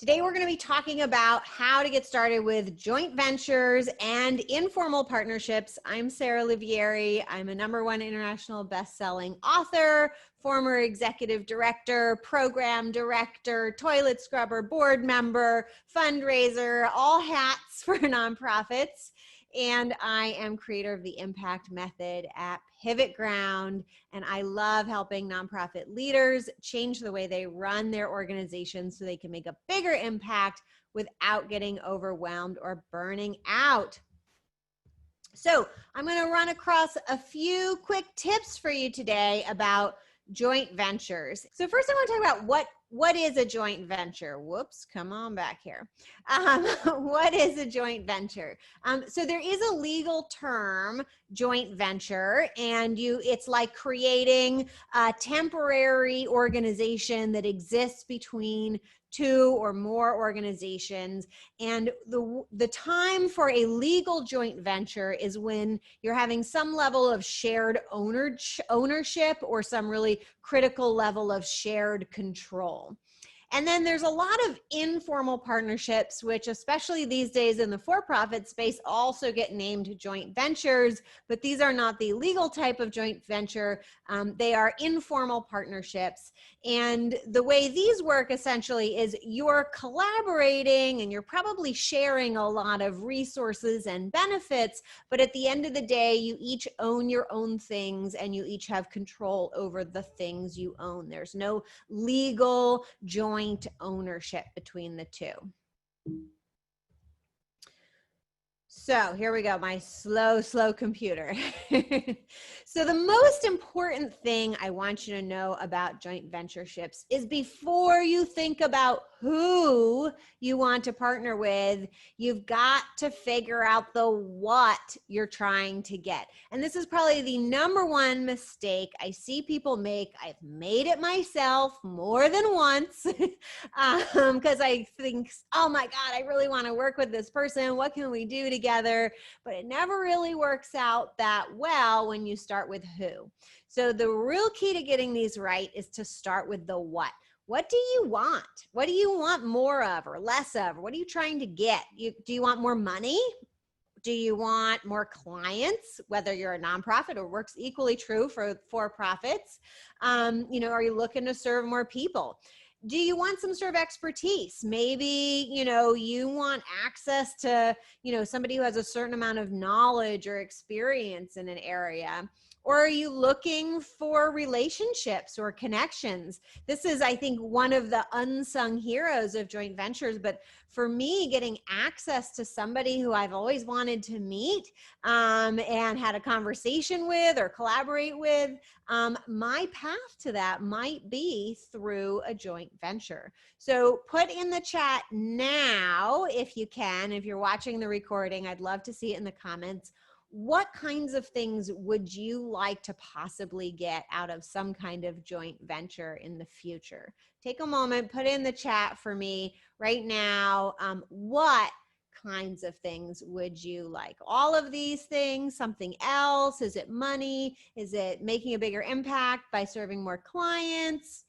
Today, we're going to be talking about how to get started with joint ventures and informal partnerships. I'm Sarah Olivieri. I'm a #1 international best-selling author, former executive director, program director, toilet scrubber, board member, fundraiser, all hats for nonprofits. And I am creator of the Impact Method at PivotGround. And I love helping nonprofit leaders change the way they run their organizations so they can make a bigger impact without getting overwhelmed or burning out. So I'm going to run across a few quick tips for you today about joint ventures. So first I want to talk about what is a joint venture? Whoops, come on back here. What is a joint venture? So there is a legal term, joint venture, and it's like creating a temporary organization that exists between two or more organizations. And the time for a legal joint venture is when you're having some level of shared ownership or some really critical level of shared control. And then there's a lot of informal partnerships, which especially these days in the for-profit space also get named joint ventures, but these are not the legal type of joint venture. They are informal partnerships. And the way these work essentially is you're collaborating and you're probably sharing a lot of resources and benefits, but at the end of the day, you each own your own things and you each have control over the things you own. There's no legal joint ownership between the two. So here we go, my slow computer. So the most important thing I want you to know about joint ventureships is before you think about who you want to partner with, you've got to figure out the what you're trying to get. And this is probably the #1 mistake I see people make. I've made it myself more than once because I think, oh my God, I really want to work with this person. What can we do together? But it never really works out that well when you start with who. So the real key to getting these right is to start with the what. What do you want? What do you want more of or less of? What are you trying to get? Do you want more money? Do you want more clients, whether you're a nonprofit or works equally true for for-profits? Are you looking to serve more people? Do you want some sort of expertise? Maybe, you want access to, somebody who has a certain amount of knowledge or experience in an area. Or are you looking for relationships or connections? This is, I think, one of the unsung heroes of joint ventures. But for me, getting access to somebody who I've always wanted to meet and had a conversation with or collaborate with, my path to that might be through a joint venture. So put in the chat now, if you can, if you're watching the recording, I'd love to see it in the comments. What kinds of things would you like to possibly get out of some kind of joint venture in the future? Take a moment, put in the chat for me right now. What kinds of things would you like? All of these things, something else? Is it money? Is it making a bigger impact by serving more clients?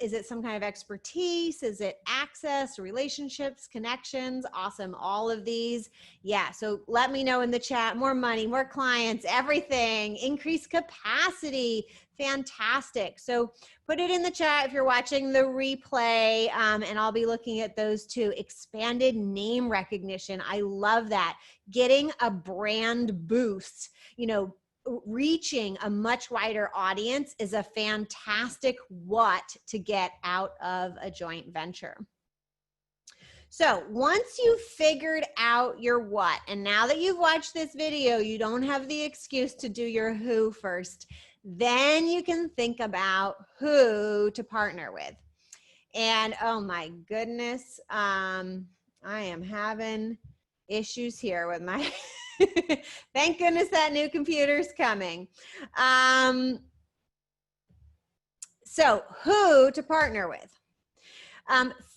Is it some kind of expertise? Is it access, relationships, connections? Awesome. All of these. Yeah. So let me know in the chat. More money, more clients, everything, increased capacity. Fantastic. So put it in the chat if you're watching the replay, and I'll be looking at those too. Expanded name recognition. I love that. Getting a brand boost, reaching a much wider audience is a fantastic what to get out of a joint venture. So once you've figured out your what, and now that you've watched this video, you don't have the excuse to do your who first, then you can think about who to partner with. And oh my goodness, I am having issues here with my thank goodness that new computer's coming. So who to partner with?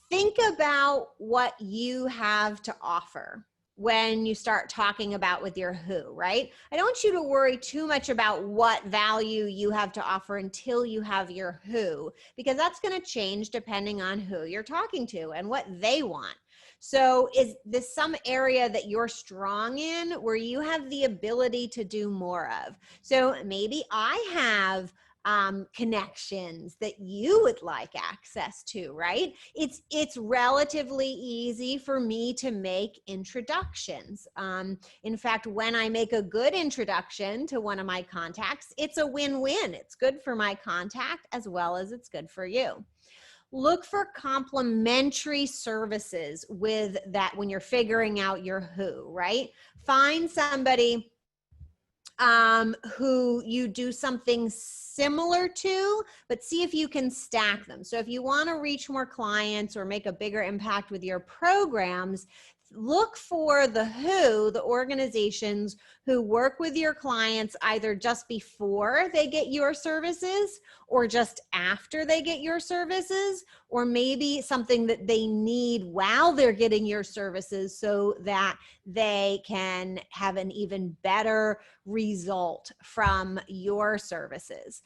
Think about what you have to offer. when you start talking about with your who, right? I don't want you to worry too much about what value you have to offer until you have your who, because that's going to change depending on who you're talking to and what they want. So is this some area that you're strong in where you have the ability to do more of? So maybe I have connections that you would like access to, right? It's relatively easy for me to make introductions. In fact, when I make a good introduction to one of my contacts, it's a win-win. It's good for my contact as well as it's good for you. Look for complementary services with that when you're figuring out your who, right? Find somebody who you do something similar to, but see if you can stack them. So if you want to reach more clients or make a bigger impact with your programs, look for the organizations who work with your clients either just before they get your services or just after they get your services, or maybe something that they need while they're getting your services so that they can have an even better result from your services.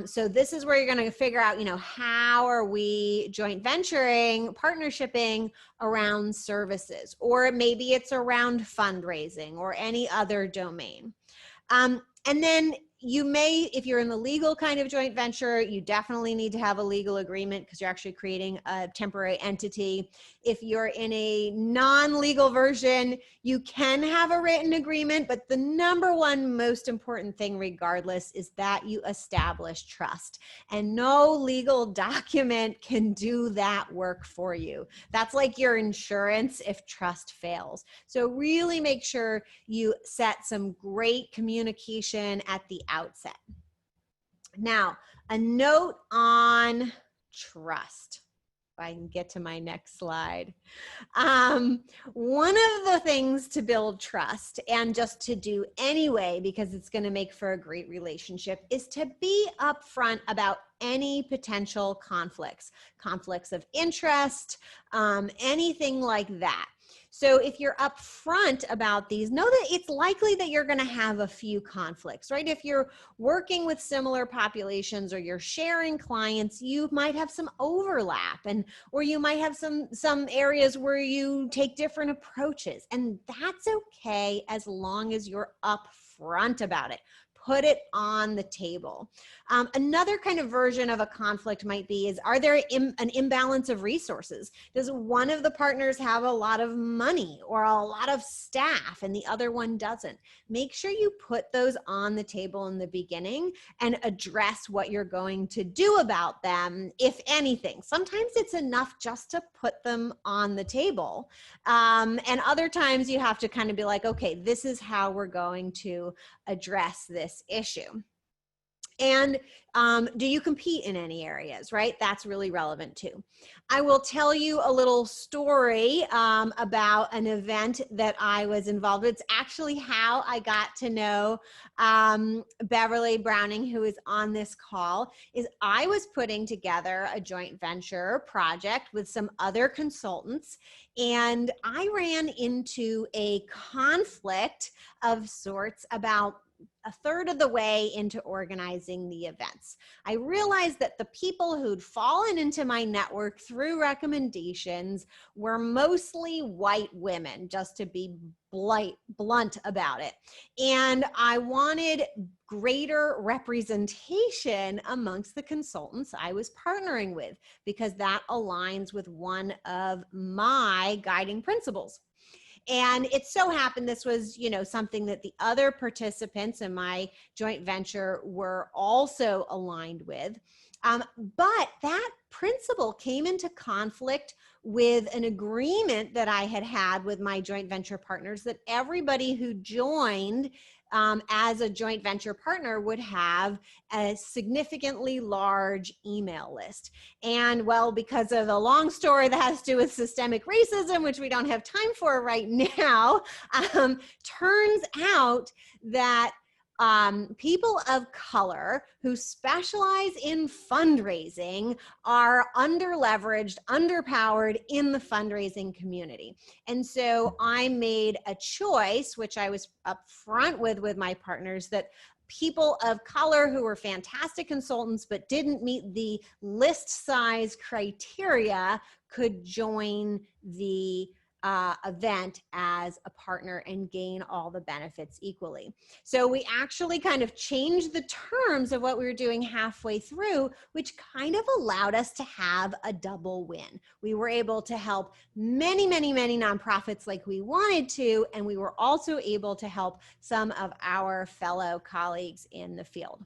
So this is where you're going to figure out, how are we joint venturing, partnershiping around services, or maybe it's around fundraising or any other domain. And then you may, if you're in the legal kind of joint venture, you definitely need to have a legal agreement because you're actually creating a temporary entity. If you're in a non-legal version, you can have a written agreement, but the number one most important thing regardless is that you establish trust. And no legal document can do that work for you. That's like your insurance if trust fails. So really make sure you set some great communication at the outset. Now, a note on trust. If I can get to my next slide. One of the things to build trust, and just to do anyway, because it's going to make for a great relationship, is to be upfront about any potential conflicts of interest, anything like that. So if you're upfront about these, know that it's likely that you're going to have a few conflicts, right? If you're working with similar populations or you're sharing clients, you might have some overlap, or you might have some areas where you take different approaches, and that's okay as long as you're upfront about it. Put it on the table. Another kind of version of a conflict might be are there an imbalance of resources? Does one of the partners have a lot of money or a lot of staff and the other one doesn't? Make sure you put those on the table in the beginning and address what you're going to do about them, if anything. Sometimes it's enough just to put them on the table. And other times you have to kind of be like, okay, this is how we're going to address this issue. And do you compete in any areas, right? That's really relevant too. I will tell you a little story about an event that I was involved with. It's actually how I got to know Beverly Browning, who is on this call. Is I was putting together a joint venture project with some other consultants, and I ran into a conflict of sorts about a third of the way into organizing the events. I realized that the people who'd fallen into my network through recommendations were mostly white women, just to be blunt about it. And I wanted greater representation amongst the consultants I was partnering with, because that aligns with one of my guiding principles. And it so happened this was, something that the other participants in my joint venture were also aligned with. But that principle came into conflict with an agreement that I had with my joint venture partners that everybody who joined as a joint venture partner would have a significantly large email list. And well, because of a long story that has to do with systemic racism, which we don't have time for right now, turns out that people of color who specialize in fundraising are underleveraged, underpowered in the fundraising community. And so I made a choice, which I was upfront with my partners, that people of color who were fantastic consultants but didn't meet the list size criteria could join the event as a partner and gain all the benefits equally. So we actually kind of changed the terms of what we were doing halfway through, which kind of allowed us to have a double win. We were able to help many, many, many nonprofits like we wanted to, and we were also able to help some of our fellow colleagues in the field.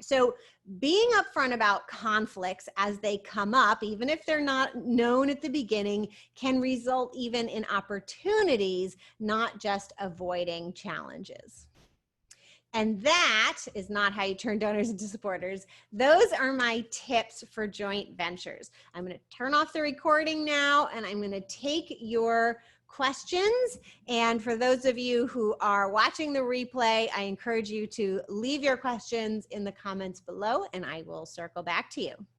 So being upfront about conflicts as they come up, even if they're not known at the beginning, can result even in opportunities, not just avoiding challenges. And that is not how you turn donors into supporters. Those are my tips for joint ventures. I'm going to turn off the recording now, and I'm going to take your questions. And for those of you who are watching the replay, I encourage you to leave your questions in the comments below, and I will circle back to you.